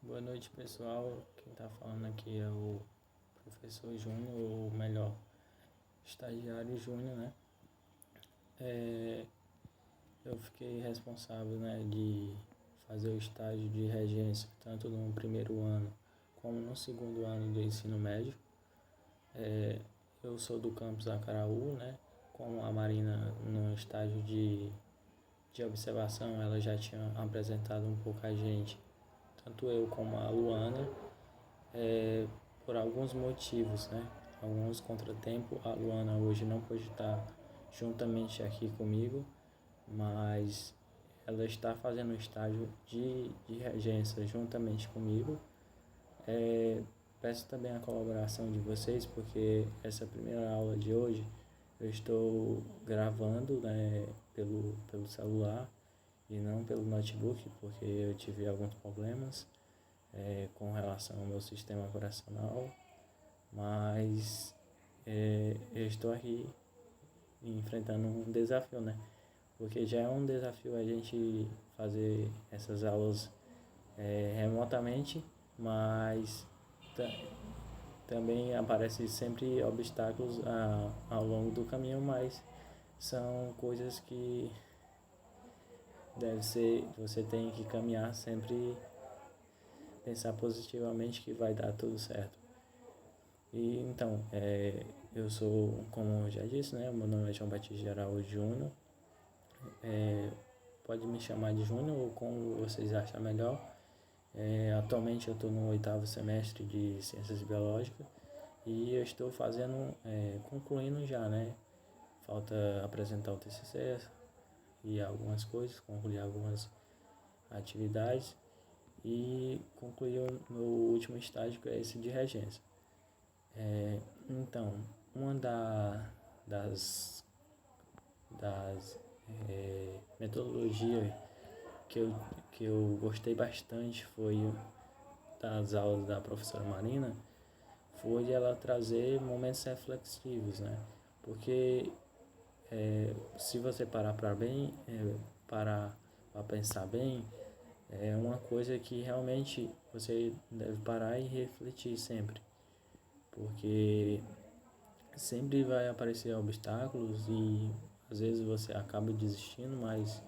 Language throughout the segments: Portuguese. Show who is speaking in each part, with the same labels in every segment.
Speaker 1: Boa noite, pessoal. Quem está falando aqui é o professor Júnior, ou melhor, estagiário Júnior, né? Eu fiquei responsável, né, de fazer o estágio de regência, tanto no primeiro ano como no segundo ano do ensino médio. Eu sou do campus Acaraú, né? Como a Marina, no estágio de observação, ela já tinha apresentado um pouco a gente, tanto eu como a Luana, por alguns motivos, né? Alguns contratempos. A Luana hoje não pôde estar juntamente aqui comigo, mas ela está fazendo o estágio de regência juntamente comigo. Peço também a colaboração de vocês, porque essa primeira aula de hoje eu estou gravando, né, pelo celular e não pelo notebook, porque eu tive alguns problemas com relação ao meu sistema operacional, mas eu estou aqui enfrentando um desafio, né? Porque já é um desafio a gente fazer essas aulas remotamente, mas também aparecem sempre obstáculos ao longo do caminho, mas são coisas que você tem que caminhar sempre, pensar positivamente que vai dar tudo certo. E então, eu sou, como eu já disse, né? Meu nome é João Batista Araújo Júnior. Pode me chamar de Júnior ou como vocês acham melhor. Atualmente eu estou no 8º semestre de Ciências Biológicas e eu estou concluindo já, né? Falta apresentar o TCC e algumas coisas, concluir algumas atividades e concluir o meu último estágio, que é esse de regência. Então, uma das metodologias que eu gostei bastante foi das aulas da professora Marina, foi ela trazer momentos reflexivos, né? Porque se você parar para pensar bem, é uma coisa que realmente você deve parar e refletir sempre, porque sempre vai aparecer obstáculos e às vezes você acaba desistindo, mas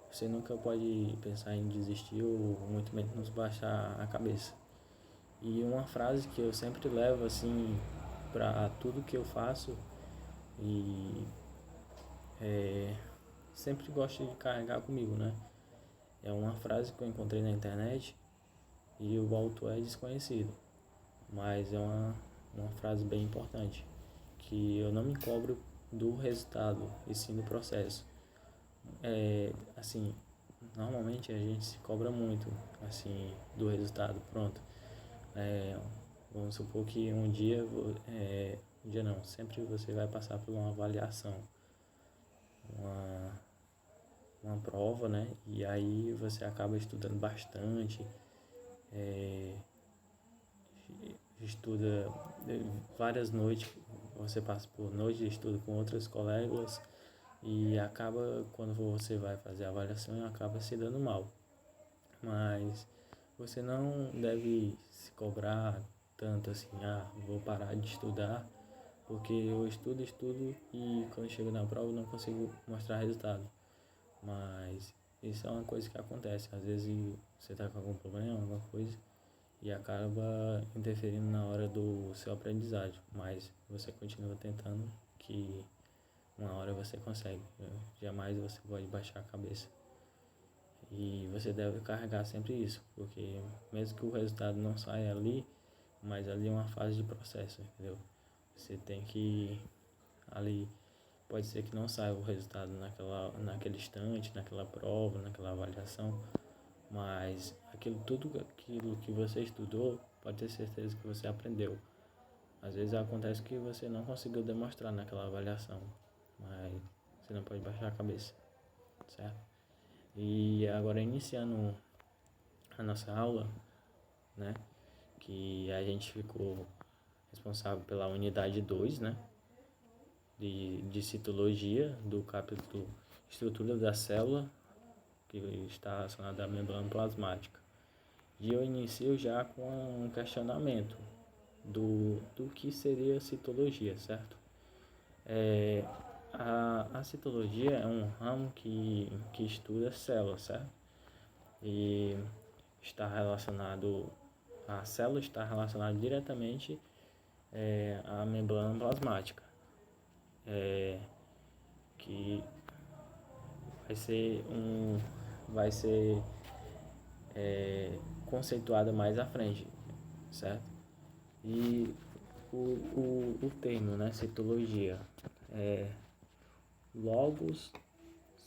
Speaker 1: você nunca pode pensar em desistir ou muito menos baixar a cabeça. E uma frase que eu sempre levo assim para tudo que eu faço e sempre gosto de carregar comigo, né? É uma frase que eu encontrei na internet e o autor é desconhecido, mas é uma frase bem importante, que eu não me cobro do resultado e sim do processo. Assim, normalmente a gente se cobra muito assim do resultado, pronto. Vamos supor que um dia não, sempre você vai passar por uma avaliação, uma prova, né? E aí você acaba estudando bastante, estuda várias noites, você passa por noites de estudo com outros colegas e acaba, quando você vai fazer a avaliação, acaba se dando mal. Mas você não deve se cobrar tanto assim, vou parar de estudar, porque eu estudo e quando chego na prova eu não consigo mostrar resultado. Mas isso é uma coisa que acontece, às vezes você está com algum problema, alguma coisa, e acaba interferindo na hora do seu aprendizagem, mas você continua tentando, que uma hora você consegue, né? Jamais você pode baixar a cabeça. E você deve carregar sempre isso, porque mesmo que o resultado não saia ali, mas ali é uma fase de processo, entendeu? Você tem que ali, pode ser que não saia o resultado naquele instante, naquela prova, naquela avaliação, mas tudo aquilo que você estudou, pode ter certeza que você aprendeu. Às vezes acontece que você não conseguiu demonstrar naquela avaliação, mas você não pode baixar a cabeça, certo? E agora iniciando a nossa aula, né, que a gente ficou responsável pela unidade 2, né, de citologia, do capítulo Estrutura da Célula, que está relacionada à membrana plasmática. E eu inicio já com um questionamento do que seria citologia, certo? A citologia é um ramo que estuda células, certo? E a célula está relacionada diretamente à membrana plasmática, que vai ser conceituada mais à frente, certo? E o termo, né, citologia, logos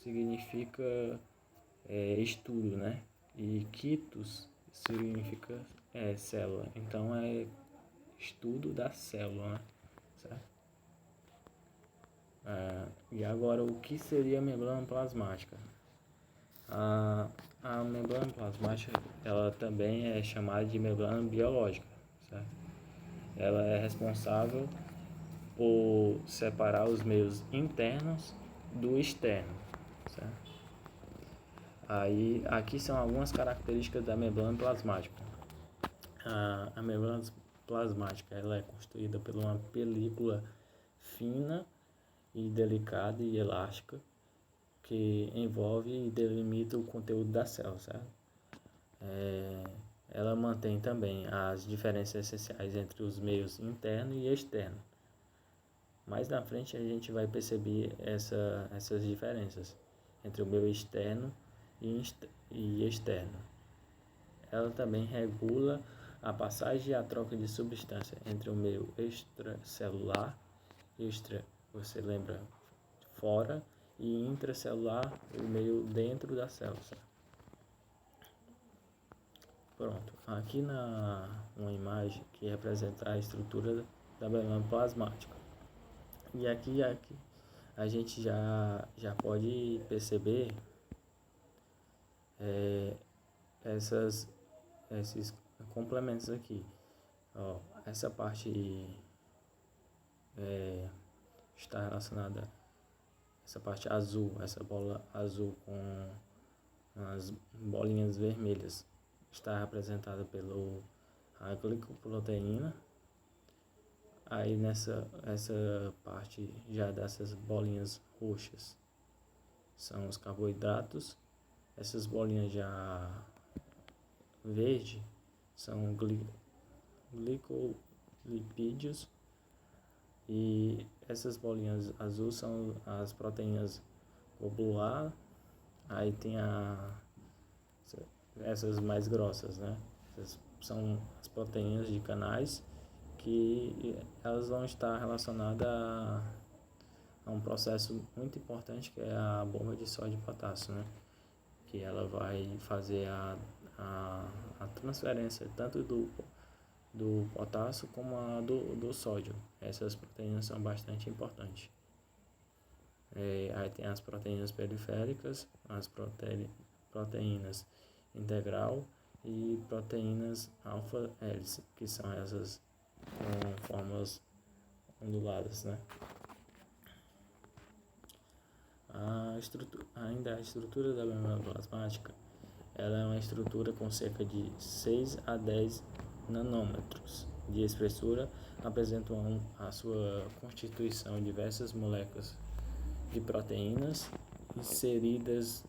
Speaker 1: significa estudo, né? E quitos significa célula. Então é estudo da célula, né? Certo? E agora, o que seria a membrana plasmática? A membrana plasmática, ela também é chamada de membrana biológica, certo? Ela é responsável por separar os meios internos do externo, certo? Aí, aqui são algumas características da membrana plasmática. A membrana plasmática, ela é constituída por uma película fina e delicada e elástica que envolve e delimita o conteúdo da célula, certo? Ela mantém também as diferenças essenciais entre os meios interno e externo. Mais na frente a gente vai perceber essas diferenças entre o meio externo e externo. Ela também regula a passagem e a troca de substância entre o meio extracelular, você lembra, fora, e intracelular, o meio dentro da célula. Pronto, aqui uma imagem que representa a estrutura da membrana plasmática. E aqui a gente já pode perceber esses complementos aqui. Ó, essa parte está relacionada, essa parte azul, essa bola azul com as bolinhas vermelhas, está representada a glicoproteína. Aí essa parte já dessas bolinhas roxas são os carboidratos. Essas bolinhas já verde são glicolipídios, e essas bolinhas azuis são as proteínas globular. Aí tem essas mais grossas, né? Essas são as proteínas de canais, que elas vão estar relacionadas a um processo muito importante, que é a bomba de sódio e potássio, né? Que ela vai fazer a transferência tanto do potássio como a do sódio. Essas proteínas são bastante importantes. Aí tem as proteínas periféricas, as proteínas integral e proteínas alfa-hélice, que são essas com formas onduladas, né? Ainda a estrutura da membrana plasmática, ela é uma estrutura com cerca de 6 a 10 nanômetros de espessura, apresentam a sua constituição diversas moléculas de proteínas inseridas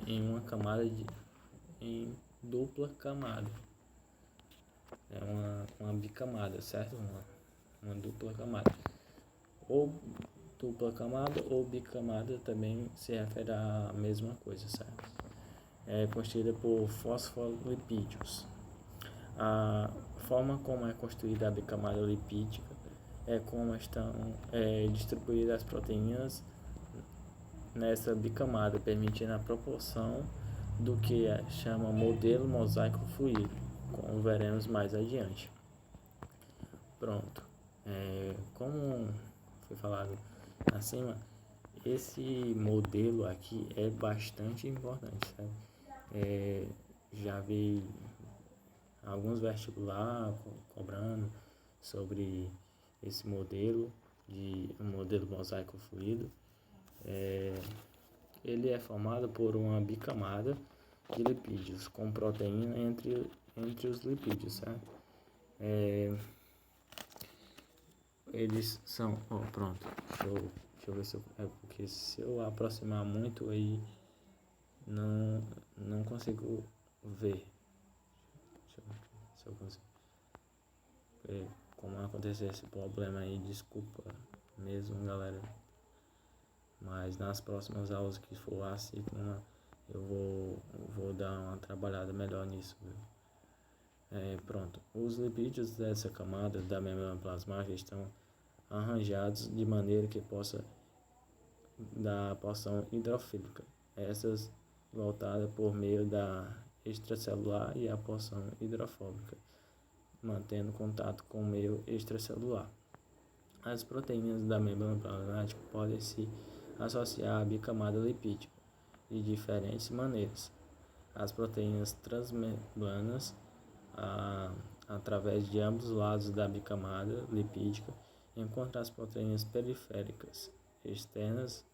Speaker 1: em uma camada em dupla camada. É uma bicamada, certo? Uma dupla camada. Ou dupla camada ou bicamada também se refere à mesma coisa, certo? É constituída por fosfolipídios. A forma como é construída a bicamada lipídica é como estão distribuídas as proteínas nessa bicamada, permitindo a proporção do que chama modelo mosaico fluido, como veremos mais adiante. Pronto. Como foi falado acima, esse modelo aqui é bastante importante, sabe? Já vi alguns vestibulares cobrando sobre esse modelo, um modelo mosaico fluido. Ele é formado por uma bicamada de lipídios, com proteína entre os lipídios, certo? Eles são... pronto. Deixa eu ver se eu... porque se eu aproximar muito aí, não consigo ver. Deixa eu ver se eu consigo. Como aconteceu esse problema aí, desculpa mesmo, galera. Mas nas próximas aulas que for assim, eu vou dar uma trabalhada melhor nisso, viu? Pronto. Os lipídios dessa camada da membrana plasmática estão arranjados de maneira que possa dar porção hidrofílica. Essas voltada por meio da extracelular e a porção hidrofóbica, mantendo contato com o meio extracelular. As proteínas da membrana plasmática podem se associar à bicamada lipídica de diferentes maneiras. As proteínas transmembranas, através de ambos os lados da bicamada lipídica, enquanto as proteínas periféricas, externas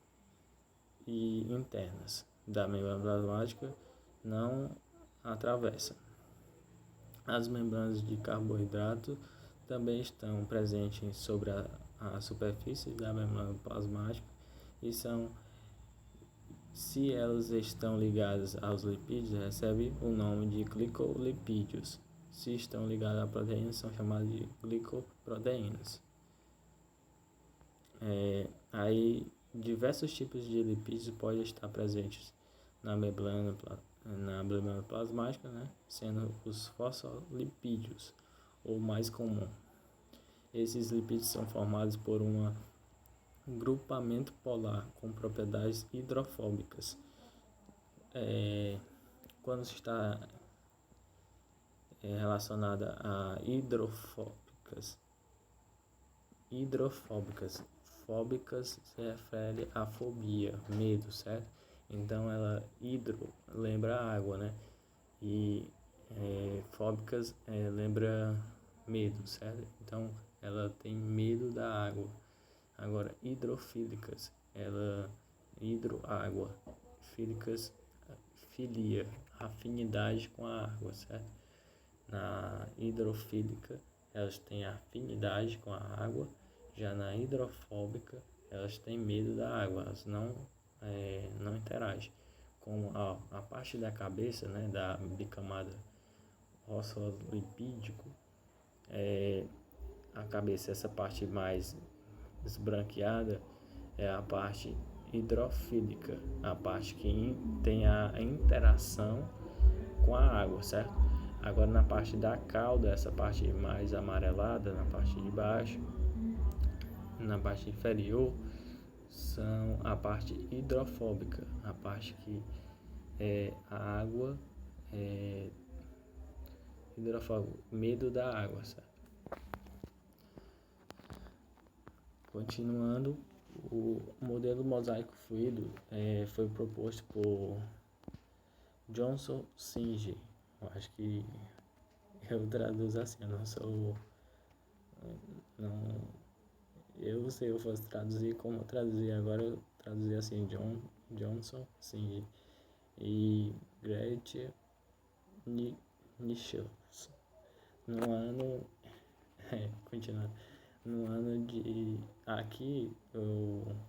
Speaker 1: e internas da membrana plasmática não atravessam. As membranas de carboidrato também estão presentes sobre a superfície da membrana plasmática e se elas estão ligadas aos lipídios, recebem o nome de glicolipídios. Se estão ligadas a proteínas, são chamadas de glicoproteínas. Aí, diversos tipos de lipídios podem estar presentes na membrana plasmática, né? Sendo os fosfolipídios o mais comum. Esses lipídios são formados por um grupamento polar com propriedades hidrofóbicas. Quando está relacionada a hidrofóbicas, fóbicas se refere à fobia, medo, certo? Então ela lembra água, né? E fóbicas lembra medo, certo? Então ela tem medo da água. Agora hidrofílicas, ela hidroágua, fílicas, filia, afinidade com a água, certo? Na hidrofílica elas têm afinidade com a água, já na hidrofóbica elas têm medo da água, elas não interagem. Com a parte da cabeça, né, da bicamada fosfolipídico, a cabeça, essa parte mais esbranqueada, é a parte hidrofílica, a parte que tem a interação com a água, certo? Agora na parte da cauda, essa parte mais amarelada, na parte de baixo, na parte inferior, são a parte hidrofóbica, a parte que a água hidrofóbico, medo da água, certo? Continuando, o modelo mosaico fluido foi proposto por Johnson Singe. Eu acho que eu traduzo assim, eu não sou... se eu fosse traduzir como eu traduzi agora, eu traduzi assim, Johnson Singe e Gretchen Nichols. No ano... continuando. No ano de... Aqui,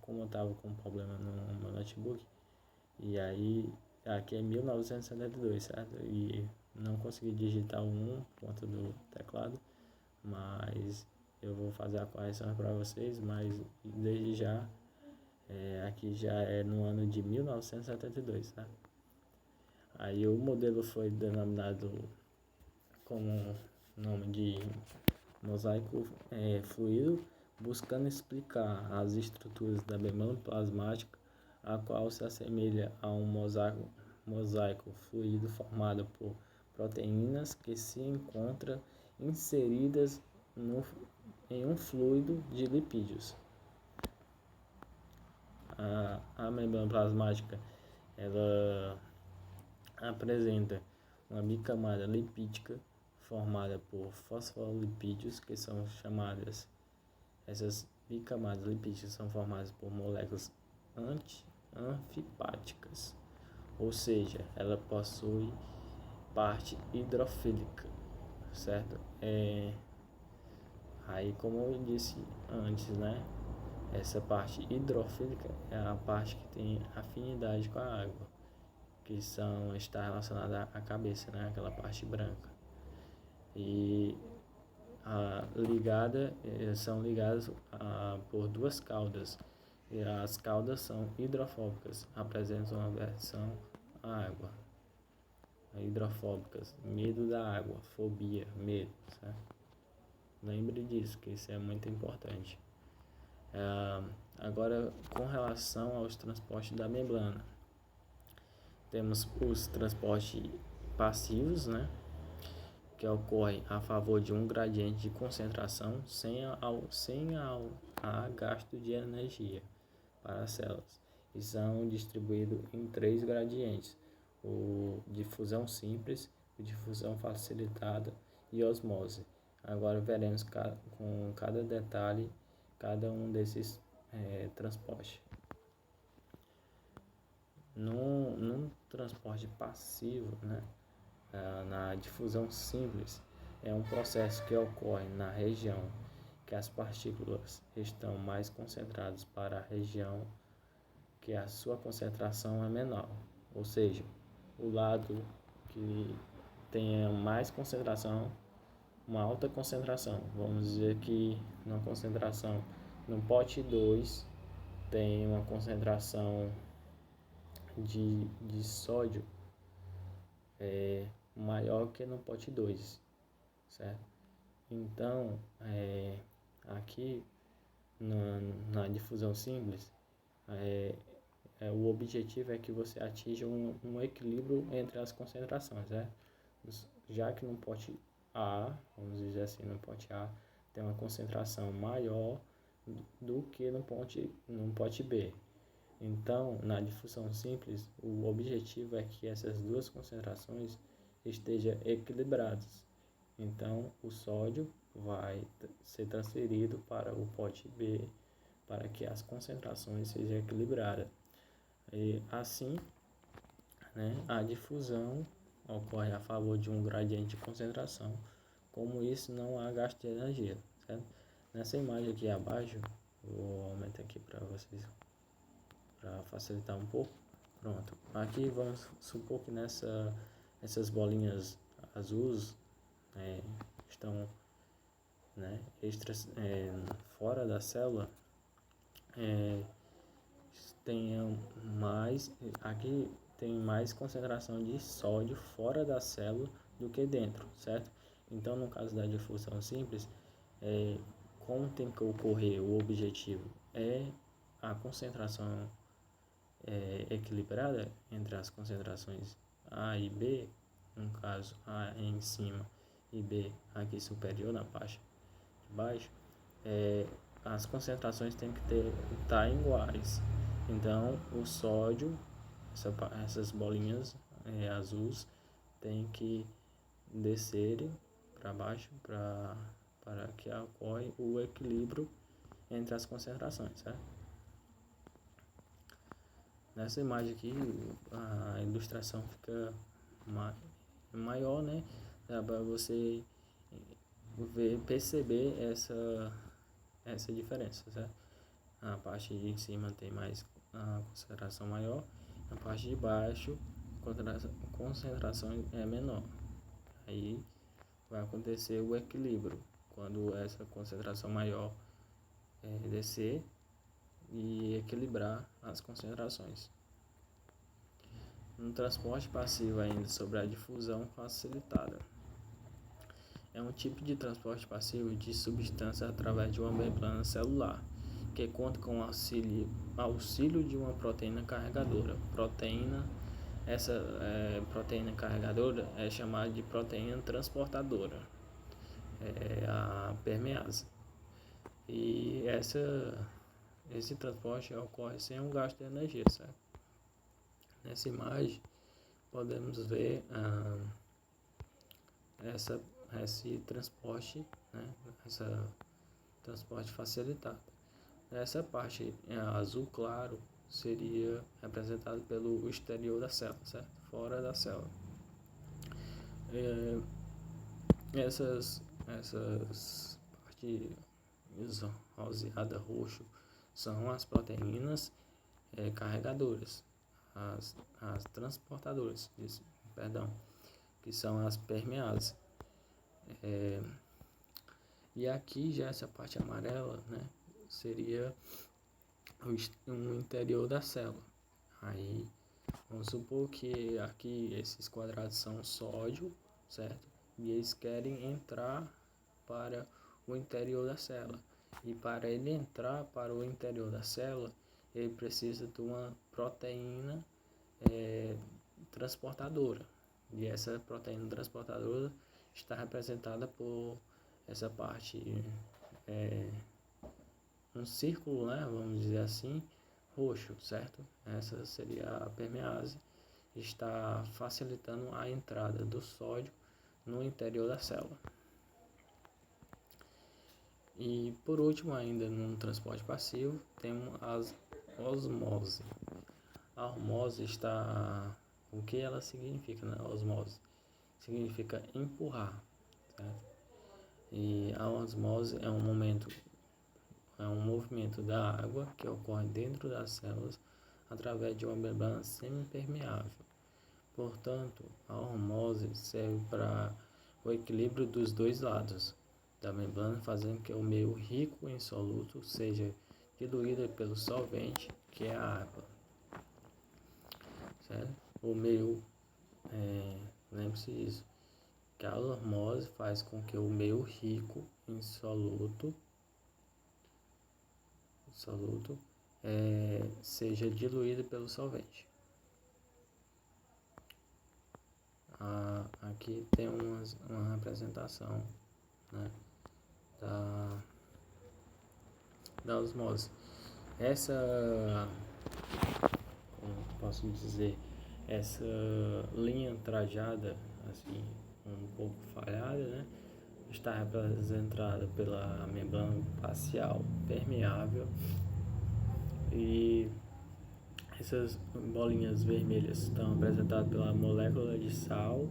Speaker 1: como eu tava com um problema no meu notebook, e aí, aqui é 1972, certo? E não consegui digitar o 1 por conta do teclado, mas eu vou fazer a correção para vocês, mas desde já, aqui já é no ano de 1972, certo? Aí o modelo foi denominado como nome de mosaico fluido, buscando explicar as estruturas da membrana plasmática, a qual se assemelha a um mosaico fluido formado por proteínas que se encontram inseridas em um fluido de lipídios. A membrana plasmática ela apresenta uma bicamada lipídica formada por fosfolipídios, que são chamadas, essas bicamadas lipídicas são formadas por moléculas anfipáticas, ou seja, ela possui parte hidrofílica, certo? Aí, como eu disse antes, né? Essa parte hidrofílica é a parte que tem afinidade com a água, que está relacionada à cabeça, né? Aquela parte branca. E são ligadas por duas caudas. E as caudas são hidrofóbicas, apresentam aversão à água. Hidrofóbicas, medo da água, fobia, medo, certo? Lembre disso, que isso é muito importante. Agora, com relação aos transportes da membrana, temos os transportes passivos, né, que ocorrem a favor de um gradiente de concentração sem gasto de energia para as células, e são distribuídos em três gradientes: o difusão simples, o difusão facilitada e osmose. Agora veremos com cada detalhe cada um desses transportes. No transporte passivo, né, na difusão simples, é um processo que ocorre na região que as partículas estão mais concentradas para a região que a sua concentração é menor, ou seja, o lado que tenha mais concentração, uma alta concentração, vamos dizer que na concentração no pote 2 tem uma concentração de sódio maior que no pote 2, certo? Então, aqui na difusão simples, o objetivo é que você atinja um equilíbrio entre as concentrações, né? Já que no pote A, vamos dizer assim, no pote A tem uma concentração maior do que no pote B. Então, na difusão simples, o objetivo é que essas duas concentrações estejam equilibradas. Então, o sódio vai ser transferido para o pote B para que as concentrações sejam equilibradas. E assim, né, a difusão ocorre a favor de um gradiente de concentração. Como isso, não há gasto de energia, certo? Nessa imagem aqui abaixo, vou aumentar aqui para vocês, para facilitar um pouco. Pronto. Aqui vamos supor que essas bolinhas azuis estão, né, fora da célula. Aqui tem mais concentração de sódio fora da célula do que dentro, certo? Então, no caso da difusão simples, como tem que ocorrer, o objetivo é a concentração equilibrada entre as concentrações A e B, no caso A em cima e B aqui superior na parte de baixo, as concentrações têm que estar iguais. Então, o sódio, essas bolinhas azuis, tem que descer para baixo para que ocorra o equilíbrio entre as concentrações, certo? Nessa imagem aqui, a ilustração fica maior, né? Dá para você perceber essa diferença, certo? A parte de cima tem mais a concentração maior, a parte de baixo a concentração é menor. Aí vai acontecer o equilíbrio quando essa concentração maior descer e equilibrar as concentrações. No transporte passivo ainda, sobre a difusão facilitada. É um tipo de transporte passivo de substância através de uma membrana celular, que conta com o auxílio de uma proteína carregadora. Essa proteína carregadora é chamada de proteína transportadora, a permease. E esse transporte ocorre sem um gasto de energia, certo? Nessa imagem podemos ver esse transporte, né? Essa transporte facilitado. Nessa parte azul claro seria representado pelo exterior da célula, certo? Fora da célula. Essas partes roseada roxo são as proteínas carregadoras, as transportadoras, que são as permeases. E aqui já essa parte amarela, né, seria o interior da célula. Aí vamos supor que aqui esses quadrados são sódio, certo? E eles querem entrar para o interior da célula. E para ele entrar para o interior da célula, ele precisa de uma proteína transportadora. E essa proteína transportadora está representada por essa parte, um círculo, né, vamos dizer assim, roxo, certo? Essa seria a permease, está facilitando a entrada do sódio no interior da célula. E por último, ainda no transporte passivo, temos a osmose. A osmose está... O que ela significa, né? Osmose significa empurrar, certo? E a osmose é um movimento da água que ocorre dentro das células através de uma membrana semipermeável. Portanto, a osmose serve para o equilíbrio dos dois lados da membrana, fazendo que o meio rico em soluto seja diluído pelo solvente, que é a água. Certo? O meio, lembre-se disso, que a osmose faz com que o meio rico em soluto seja diluído pelo solvente. Aqui tem uma representação, né, da osmose. Como posso dizer, essa linha trajada, assim, um pouco falhada, né, está representada pela membrana facial permeável, e essas bolinhas vermelhas estão representadas pela molécula de sal.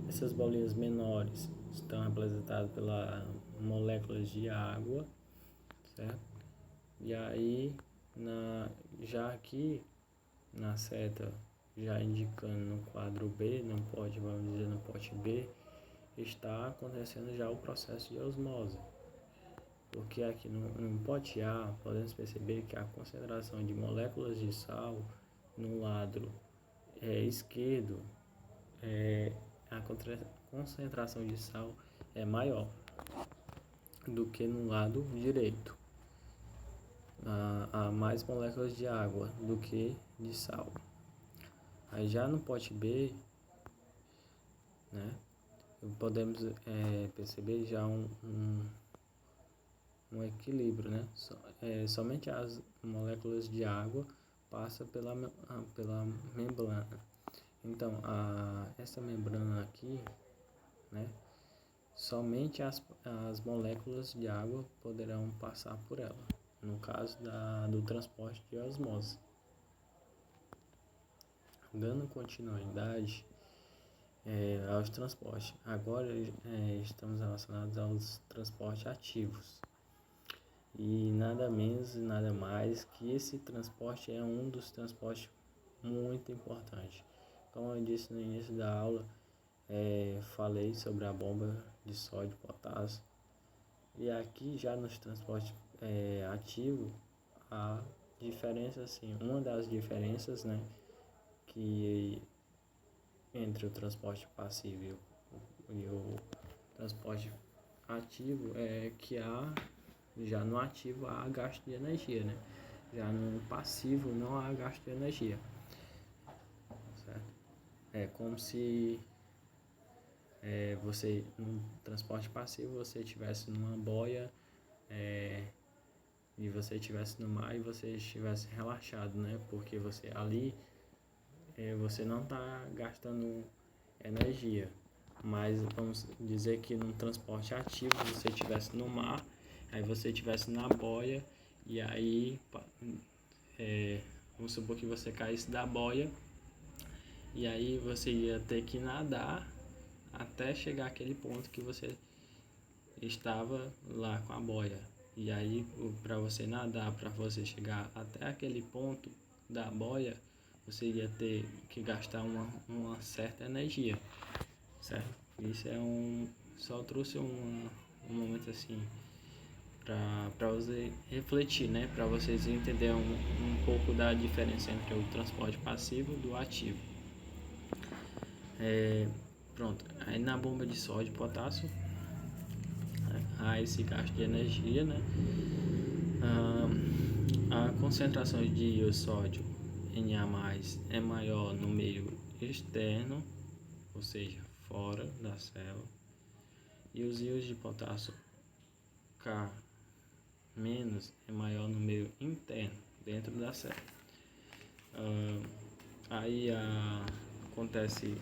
Speaker 1: Essas bolinhas menores estão representadas pelas moléculas de água, certo? E aí, já aqui na seta, já indicando no quadro B, vamos dizer, no pote B, está acontecendo já o processo de osmose. Porque aqui no pote A, podemos perceber que a concentração de moléculas de sal no lado esquerdo, a concentração de sal é maior do que no lado direito. Há mais moléculas de água do que de sal. Aí já no pote B, né, podemos perceber já um equilíbrio, né? Somente as moléculas de água passam pela membrana. Então, essa membrana aqui, né, somente as moléculas de água poderão passar por ela, no caso do transporte de osmose. Dando continuidade aos transportes, agora estamos relacionados aos transportes ativos. E nada menos e nada mais que esse transporte é um dos transportes muito importantes. Como eu disse no início da aula, falei sobre a bomba de sódio e potássio. E aqui já nos transportes ativos, a diferença, assim, uma das diferenças, né, que entre o transporte passivo e o transporte ativo é que já no ativo há gasto de energia, né? Já no passivo não há gasto de energia, certo? É como se você, no transporte passivo, você estivesse numa boia e você estivesse no mar e você estivesse relaxado, né? Porque você ali, você não está gastando energia. Mas vamos dizer que no transporte ativo você estivesse no mar, aí você estivesse na boia, e aí vamos supor que você caísse da boia, e aí você ia ter que nadar até chegar àquele ponto que você estava lá com a boia. E aí, para você nadar, para você chegar até aquele ponto da boia, você ia ter que gastar uma certa energia, certo? Isso só trouxe um momento assim para você refletir, né? Para vocês entenderem um pouco da diferença entre o transporte passivo e do ativo. Pronto, aí na bomba de sódio e potássio, há esse gasto de energia, né? A concentração de sódio Na+ é maior no meio externo, ou seja, fora da célula, e os íons de potássio K- é maior no meio interno, dentro da célula. Aí acontece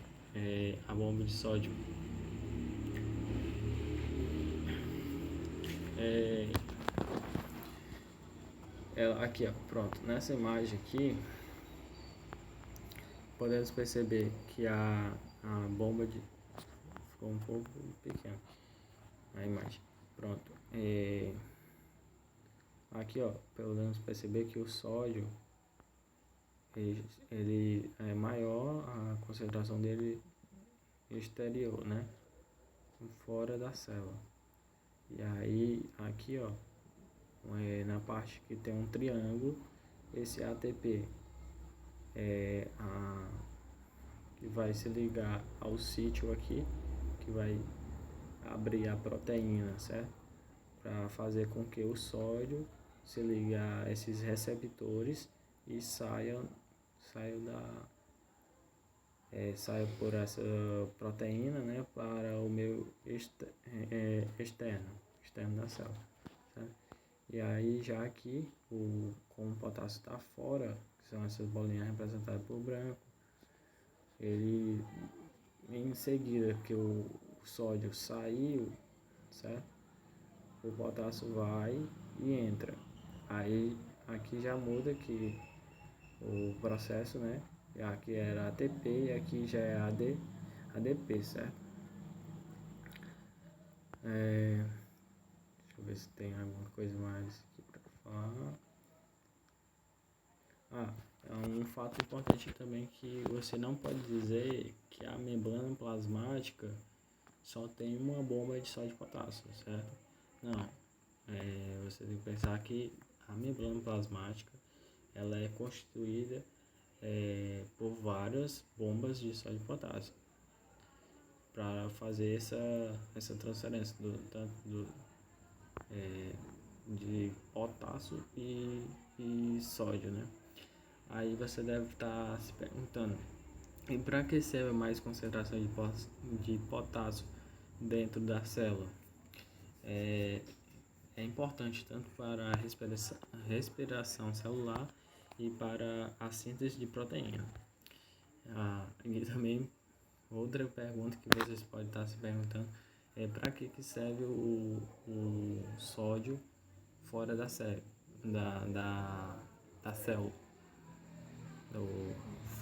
Speaker 1: a bomba de sódio. Aqui, ó, pronto. Nessa imagem aqui, podemos perceber que a bomba de... Ficou um pouco pequena a imagem. Pronto. Aqui, ó, podemos perceber que o sódio ele é maior, a concentração dele exterior, né? Fora da célula. E aí, aqui, ó, na parte que tem um triângulo, esse ATP que vai se ligar ao sítio aqui, que vai abrir a proteína, certo? Para fazer com que o sódio se ligue a esses receptores e saia por essa proteína, né, para o meio externo da célula, certo? E aí já aqui, como o potássio está fora, que são essas bolinhas representadas por branco, ele em seguida que o sódio saiu, certo? O potássio vai e entra. Aí aqui já muda que o processo, né? Aqui era ATP e aqui já é ADP, certo? Deixa eu ver se tem alguma coisa mais aqui para falar. Um fato importante também que você não pode dizer que a membrana plasmática só tem uma bomba de sódio e potássio, certo? Não. Você tem que pensar que a membrana plasmática ela é constituída por várias bombas de sódio e potássio para fazer essa transferência de potássio e sódio, né? Aí você deve estar se perguntando, e para que serve mais concentração de potássio dentro da célula? É importante tanto para a respiração celular e para a síntese de proteína. E também outra pergunta que vocês podem estar se perguntando é para que serve o sódio fora da célula, da célula.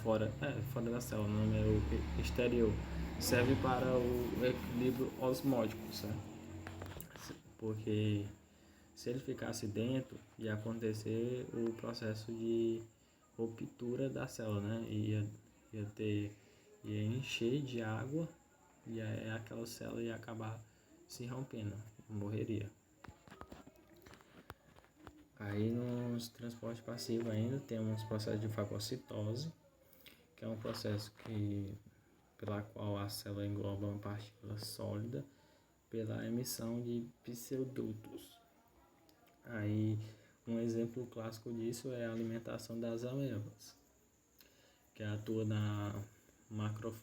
Speaker 1: Fora da célula, o nome é o exterior. Serve para o equilíbrio osmótico, certo? Porque se ele ficasse dentro, ia acontecer o processo de ruptura da célula, né? Ia encher de água e aí aquela célula ia acabar se rompendo, morreria. Aí nos transportes passivos ainda temos o processo de fagocitose, que é um processo pela qual a célula engloba uma partícula sólida pela emissão de pseudodutos. Aí um exemplo clássico disso é a alimentação das amebas, que atua na macrófagos,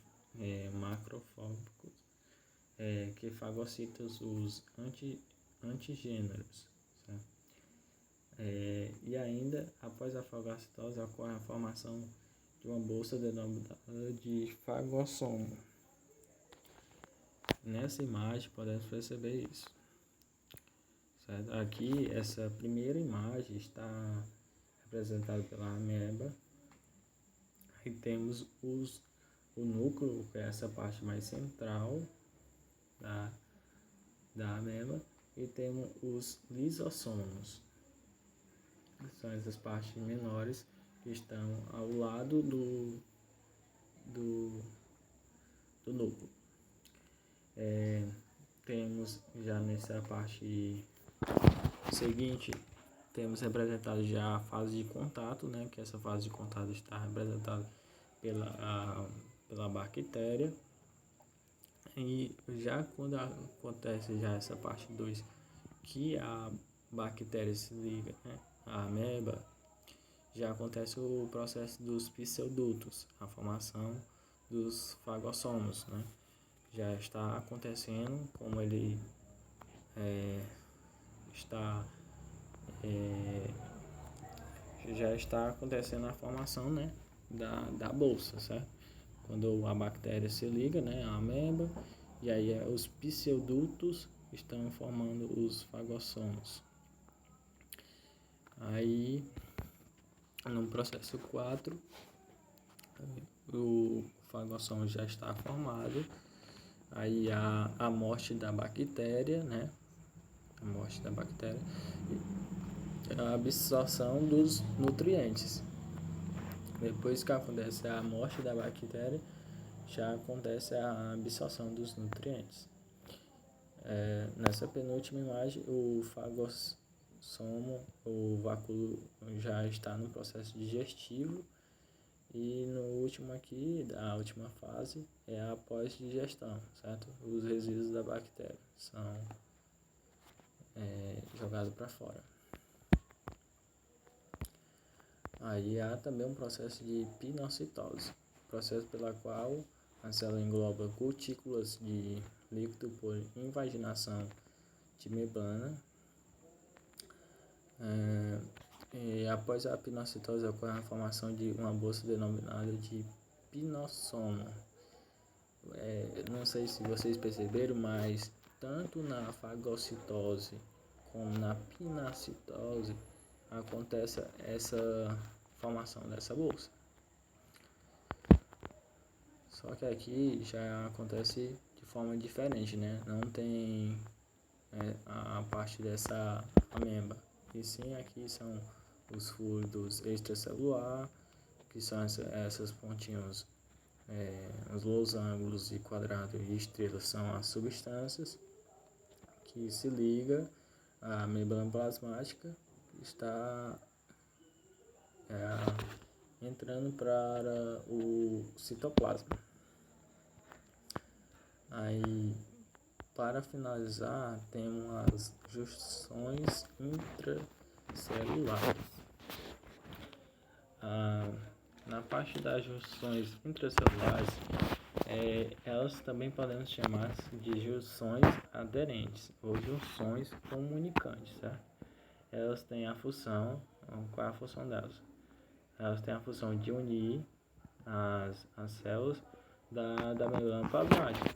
Speaker 1: que fagocita os antigêneros. Certo? E ainda, após a fagocitose, ocorre a formação de uma bolsa denominada de fagossomo. Nessa imagem podemos perceber isso. Certo? Aqui, essa primeira imagem está representada pela ameba, Aí temos o núcleo, que é essa parte mais central da ameba, e temos os lisossomos, que são essas partes menores que estão ao lado do núcleo. Temos já nessa parte seguinte, temos representado já a fase de contato, né, que essa fase de contato está representada pela bactéria. E já quando acontece já essa parte 2, que a bactéria se liga, né, a ameba, já acontece o processo dos pseudutos, a formação dos fagossomos, né? Já está acontecendo, como ele já está acontecendo a formação, né, da bolsa, certo? Quando a bactéria se liga, né, a ameba, e aí os pseudutos estão formando os fagossomos. Aí, no processo 4, o fagossomo já está formado, aí a morte da bactéria, né, a morte da bactéria, a absorção dos nutrientes. Depois que acontece a morte da bactéria, já acontece a absorção dos nutrientes. Nessa penúltima imagem, o fagossomo, o vácuo, já está no processo digestivo. E no último aqui, a última fase, é a pós-digestão, certo? Os resíduos da bactéria são jogados para fora. Aí há também um processo de pinocitose, processo pela qual a célula engloba gotículas de líquido por invaginação de membrana. E após a pinocitose ocorre a formação de uma bolsa denominada de pinossomo. Não sei se vocês perceberam, mas tanto na fagocitose como na pinocitose acontece essa formação dessa bolsa. Só que aqui já acontece de forma diferente, né? Não tem a parte dessa ameba. E sim, aqui são os fluidos extracelular, que são essas pontinhos, os losangos e quadrados e estrelas são as substâncias que se liga à membrana plasmática, que está entrando para o citoplasma. Aí, para finalizar, temos as junções intracelulares. Na parte das junções intracelulares, elas também podemos chamar de junções aderentes ou junções comunicantes, certo? Elas têm a função, qual é a função delas? Elas têm a função de unir as células da membrana plasmática.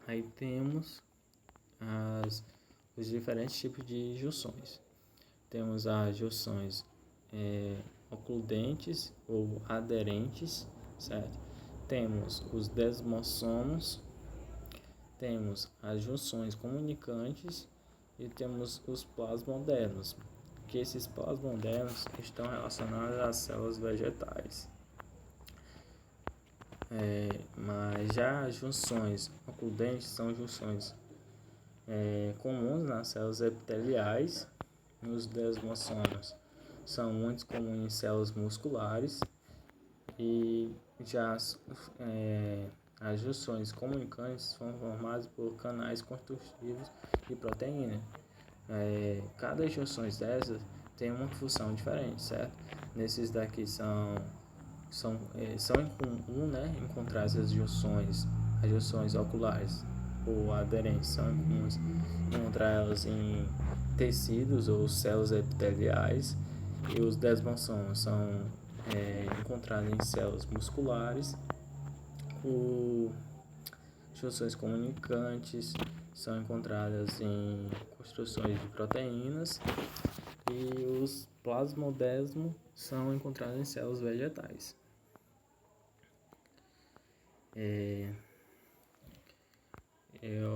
Speaker 1: Aí temos os diferentes tipos de junções. Temos as junções ocludentes ou aderentes, certo? Temos os desmossomos, temos as junções comunicantes e temos os plasmodermos, que esses plasmodermos estão relacionados às células vegetais. Mas já as junções ocludentes são junções comuns nas células epiteliais. Nos desmossomos são muito comuns em células musculares, e já as junções comunicantes são formadas por canais construtivos de proteína. Cada junção dessas tem uma função diferente, certo? Nesses daqui são em comum, né, encontrar as junções oculares ou aderentes, são comuns encontrar elas em tecidos ou células epiteliais, e os desmossomos são encontrados em células musculares. Junções comunicantes são encontradas em construções de proteínas, e os plasmodesmos são encontrados em células vegetais. É,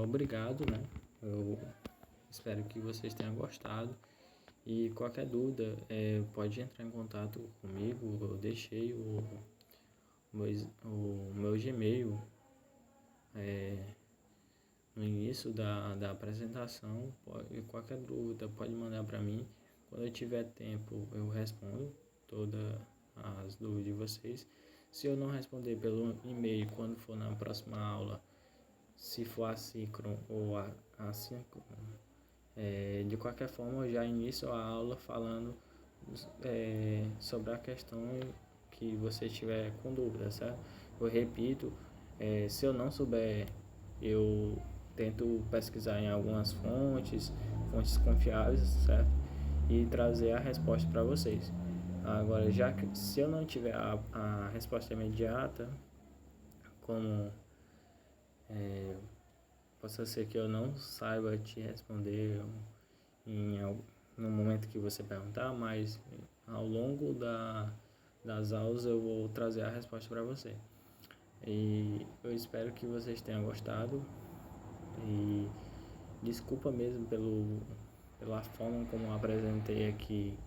Speaker 1: obrigado, né? Eu espero que vocês tenham gostado. E qualquer dúvida, pode entrar em contato comigo. Eu deixei o meu Gmail no início da apresentação. Qualquer dúvida pode mandar para mim. Quando eu tiver tempo, eu respondo todas as dúvidas de vocês. Se eu não responder pelo e-mail quando for na próxima aula, se for assíncrono ou assíncrono, de qualquer forma eu já inicio a aula falando sobre a questão que você estiver com dúvida, certo? Eu repito, se eu não souber, eu tento pesquisar em algumas fontes confiáveis, certo? E trazer a resposta para vocês. Agora, já que se eu não tiver a resposta imediata, como possa ser que eu não saiba te responder no momento que você perguntar, mas ao longo das aulas eu vou trazer a resposta para você. E eu espero que vocês tenham gostado. E desculpa mesmo pela forma como eu apresentei aqui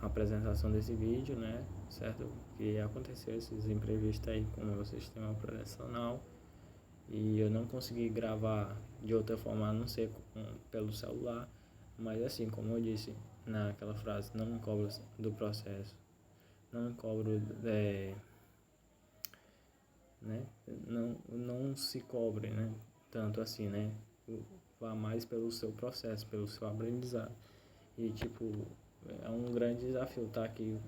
Speaker 1: a apresentação desse vídeo, né? Certo? Que aconteceu esses imprevistos aí com o sistema operacional e eu não consegui gravar de outra forma a não ser pelo celular. Mas assim, como eu disse naquela frase, não me cobro do processo, não me cobro, né? Não se cobre, né? Tanto assim, né? Vá mais pelo seu processo, pelo seu aprendizado. E tipo, é um grande desafio estar aqui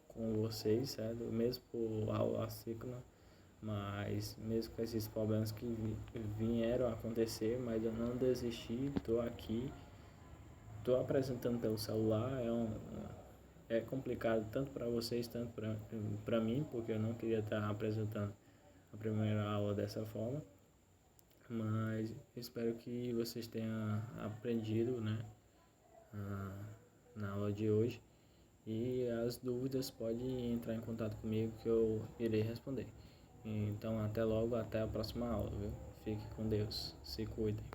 Speaker 1: com vocês, certo? Mesmo por aula assíncrona, mas mesmo com esses problemas que vieram a acontecer, mas eu não desisti, estou aqui, estou apresentando pelo celular, é complicado tanto para vocês, tanto para mim, porque eu não queria estar apresentando a primeira aula dessa forma, mas espero que vocês tenham aprendido, né, na aula de hoje. E as dúvidas podem entrar em contato comigo que eu irei responder. Então até logo, até a próxima aula, viu? Fique com Deus, se cuidem.